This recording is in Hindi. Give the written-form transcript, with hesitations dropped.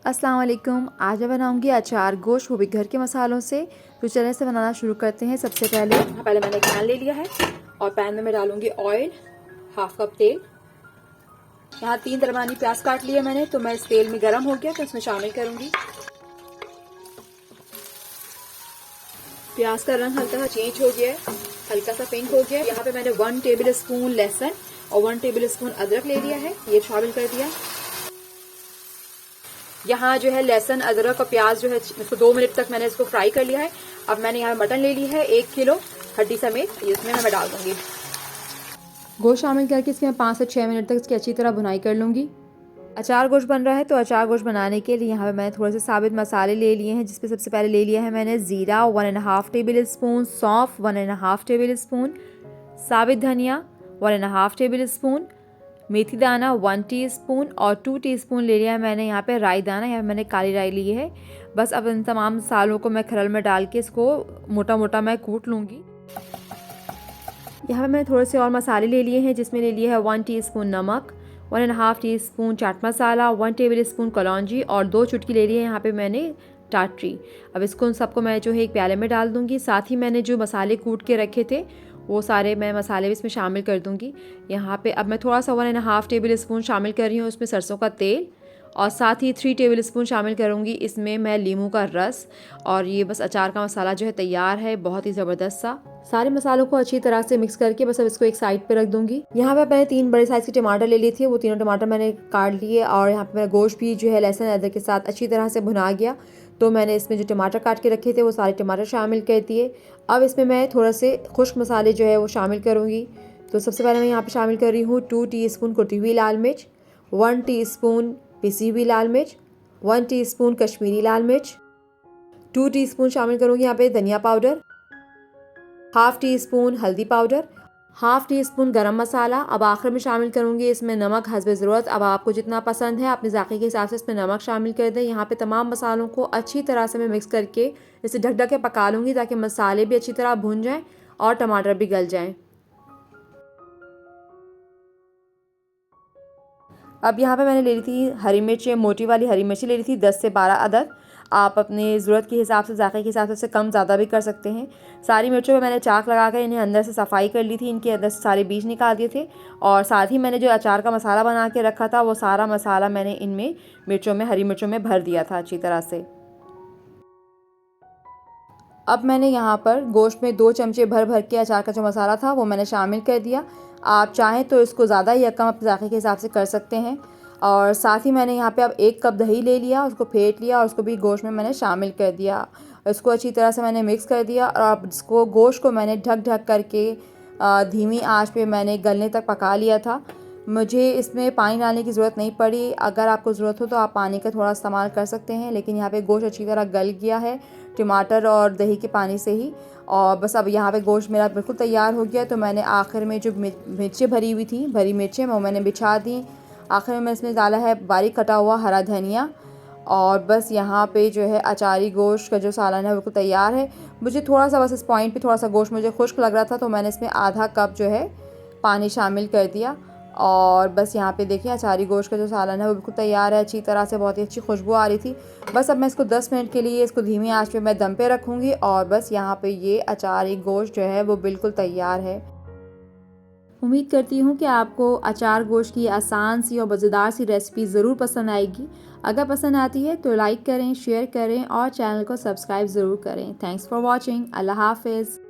अस्सलाम वालेकुम। आज मैं बनाऊंगी अचार गोश्त, वो भी घर के मसालों से। तो चलिए से बनाना शुरू करते हैं। सबसे पहले मैंने एक पैन ले लिया है और पैन में मैं डालूंगी ऑयल, हाफ कप तेल। यहाँ 3 दरमियानी प्याज काट लिया मैंने, तो मैं इस तेल में गर्म हो गया तो इसमें शामिल करूंगी। प्याज का रंग हल्का सा चेंज हो गया है, हल्का सा पिंक हो गया। यहाँ पे मैंने 1 टेबल स्पून लहसुन और 1 टेबल स्पून अदरक ले लिया है, ये शामिल कर दिया। यहाँ जो है लहसुन, अदरक और प्याज जो है इसको 2 मिनट तक मैंने इसको फ्राई कर लिया है। अब मैंने यहाँ मटन ले ली है 1 किलो हड्डी समेत, इसमें मैं डाल दूंगी। गोश्त शामिल करके इसके मैं 5 से 6 मिनट तक इसकी अच्छी तरह भुनाई कर लूंगी। अचार गोश्त बन रहा है, तो अचार गोश्त बनाने के लिए यहाँ पे मैंने थोड़े से साबित मसाले ले लिए हैं, जिसपे सबसे पहले ले लिया है मैंने ज़ीरा 1.5 टेबल स्पून, सौंफ 1.5 टेबल स्पून, साबित धनिया 1.5 टेबल स्पून, मेथी दाना 1 टीस्पून और 2 टीस्पून ले लिया है मैंने यहाँ पे राई दाना, यहाँ पे मैंने काली राई ली है। बस अब इन तमाम मसालों को मैं खरल में डाल के इसको मोटा मोटा मैं कूट लूँगी। यहाँ पे मैंने थोड़े से और मसाले ले लिए हैं, जिसमें ले लिया है 1 टीस्पून नमक, 1.5 teaspoon chaat masala, 1 table spoon कलौंजी और 2 चुटकी ले ली है यहाँ पे मैंने टाटरी। अब इसको उन सबको मैं जो है एक प्याले में डाल दूँगी। साथ ही मैंने जो मसाले कूट के रखे थे वो सारे मैं मसाले भी इसमें शामिल कर दूंगी। यहाँ पे अब मैं थोड़ा सा 1.5 टेबल स्पून शामिल कर रही हूँ उसमें सरसों का तेल, और साथ ही 3 टेबल स्पून शामिल करूँगी इसमें मैं लीमू का रस। और ये बस अचार का मसाला जो है तैयार है, बहुत ही ज़बरदस्त सा। सारे मसालों को अच्छी तरह से मिक्स करके बस अब इसको एक साइड पे रख दूंगी। यहाँ पे मैंने 3 बड़े साइज़ के टमाटर ले लिए थे, वो तीनों टमाटर मैंने काट लिए। और यहाँ पे मेरा गोश्त भी जो है लहसुन अदरक के साथ अच्छी तरह से भुना गया, तो मैंने इसमें जो टमाटर काट के रखे थे वो सारे टमाटर शामिल कर दिए। अब इसमें मैं थोड़ा से खुश्क मसाले जो है वो शामिल करूँगी। तो सबसे पहले मैं यहाँ पे शामिल कर रही हूँ 2 टीस्पून कुटी हुई लाल मिर्च, 1 टीस्पून पिसी हुई लाल मिर्च, 1 टीस्पून कश्मीरी लाल मिर्च, 2 टीस्पून शामिल करूँगी यहाँ पे धनिया पाउडर, हाफ टी स्पून हल्दी पाउडर, हाफ टी स्पून गरम मसाला। अब आखिर में शामिल करूँगी इसमें नमक हस्बे ज़रूरत। अब आपको जितना पसंद है अपने ज़ायके के हिसाब से इसमें नमक शामिल कर दें। यहाँ पे तमाम मसालों को अच्छी तरह से मैं मिक्स करके इसे ढक ढक के पका लूँगी, ताकि मसाले भी अच्छी तरह भुन जाएँ और टमाटर भी गल जाएँ। अब यहाँ पे मैंने ले ली थी हरी मिर्चें, मोटी वाली हरी मिर्ची ले ली थी 10 से 12 अदद। आप अपने ज़रूरत के हिसाब से, ज़ायके के हिसाब से कम ज़्यादा भी कर सकते हैं। सारी मिर्चों पे मैंने चाक लगा कर इन्हें अंदर से सफाई कर ली थी, इनके अंदर से सारे बीज निकाल दिए थे। और साथ ही मैंने जो अचार का मसाला बना के रखा था वो सारा मसाला मैंने इनमें मिर्चों में, हरी मिर्चों में भर दिया था अच्छी तरह से। अब मैंने यहाँ पर गोश्त में 2 चमचे भर भर के अचार का जो मसाला था वो मैंने शामिल कर दिया। आप चाहें तो इसको ज़्यादा या कम अपने ज़ायके के हिसाब से कर सकते हैं। और साथ ही मैंने यहाँ पे अब 1 कप दही ले लिया, उसको फेंट लिया और उसको भी गोश्त में मैंने शामिल कर दिया। इसको अच्छी तरह से मैंने मिक्स कर दिया और अब इसको गोश्त को मैंने ढक ढक करके धीमी आंच पे मैंने गलने तक पका लिया था। मुझे इसमें पानी डालने की ज़रूरत नहीं पड़ी। अगर आपको ज़रूरत हो तो आप पानी का थोड़ा इस्तेमाल कर सकते हैं, लेकिन यहाँ पे गोश्त अच्छी तरह गल गया है टमाटर और दही के पानी से ही। और बस अब यहाँ पे गोश्त मेरा बिल्कुल तैयार हो गया। तो मैंने आखिर में जो मिर्चें भरी हुई थी, भरी मिर्चें वो मैंने बिछा दी। आखिर में मैं इसमें डाला है बारीक कटा हुआ हरा धनिया। और बस यहाँ पे जो है अचारी गोश्त का जो सालन है बिल्कुल तैयार है। मुझे थोड़ा सा बस इस पॉइंट पे थोड़ा सा गोश्त मुझे खुश्क लग रहा था, तो मैंने इसमें आधा कप जो है पानी शामिल कर दिया। और बस यहाँ पे देखिए अचारी गोश्त का जो सालन है वो बिल्कुल तैयार है अच्छी तरह से, बहुत ही अच्छी खुशबू आ रही थी। बस अब मैं इसको 10 मिनट के लिए इसको धीमी आंच पे मैं दम पे रखूँगी और बस यहाँ पे ये अचारी गोश्त जो है वो बिल्कुल तैयार है। उम्मीद करती हूँ कि आपको अचार गोश्त की आसान सी और मज़ेदार सी रेसिपी ज़रूर पसंद आएगी। अगर पसंद आती है तो लाइक करें, शेयर करें और चैनल को सब्सक्राइब ज़रूर करें। Thanks for watching. अल्लाह हाफिज़।